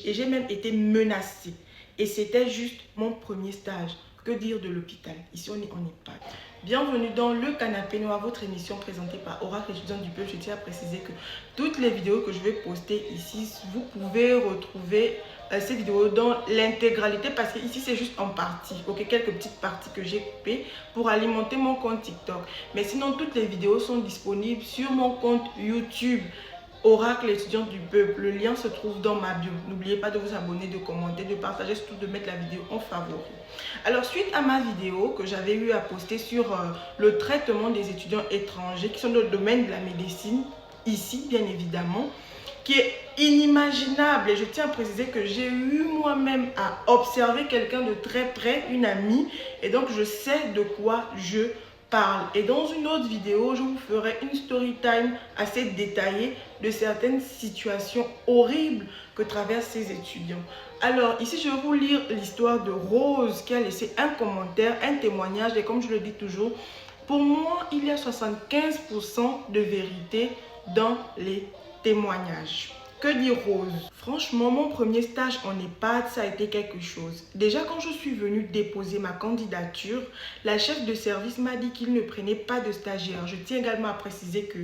et j'ai même été menacée. Et c'était juste mon premier stage. Que dire de l'hôpital? Ici, on est en EHPAD. Bienvenue dans le canapé noir, votre émission présentée par Oracle étudiant du peuple. Je tiens à préciser que toutes les vidéos que je vais poster ici, vous pouvez retrouver ces vidéos dans l'intégralité parce que ici c'est juste en partie, ok, quelques petites parties que j'ai coupées pour alimenter mon compte TikTok. Mais sinon, toutes les vidéos sont disponibles sur mon compte YouTube. Oracle étudiant du peuple, le lien se trouve dans ma bio. N'oubliez pas de vous abonner, de commenter, de partager, surtout de mettre la vidéo en favori. Alors, suite à ma vidéo que j'avais eu à poster sur le traitement des étudiants étrangers qui sont dans le domaine de la médecine, ici bien évidemment, qui est inimaginable, et je tiens à préciser que j'ai eu moi-même à observer quelqu'un de très près, une amie, et donc je sais de quoi je parle. Et dans une autre vidéo, je vous ferai une story time assez détaillée de certaines situations horribles que traversent ces étudiants. Alors ici, je vais vous lire l'histoire de Rose qui a laissé un commentaire, un témoignage, et comme je le dis toujours, pour moi, il y a 75% de vérité dans les témoignages. Que dit Rose? Franchement, mon premier stage en EHPAD, ça a été quelque chose. Déjà, quand je suis venue déposer ma candidature, la chef de service m'a dit qu'il ne prenait pas de stagiaires. Je tiens également à préciser que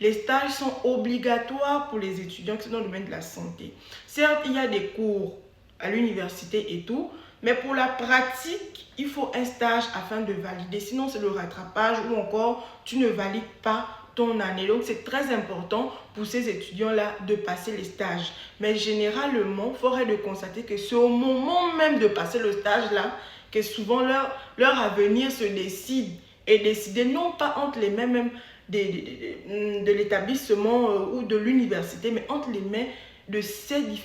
les stages sont obligatoires pour les étudiants qui sont dans le domaine de la santé. Certes, il y a des cours à l'université et tout, mais pour la pratique, il faut un stage afin de valider. Sinon, c'est le rattrapage ou encore, tu ne valides pas ton année. Donc, c'est très important pour ces étudiants-là de passer les stages. Mais généralement, il faudrait de constater que c'est au moment même de passer le stage-là que souvent leur avenir se décide. Et décider non pas entre les mains même de l'établissement ou de l'université, mais entre les mains de ces différents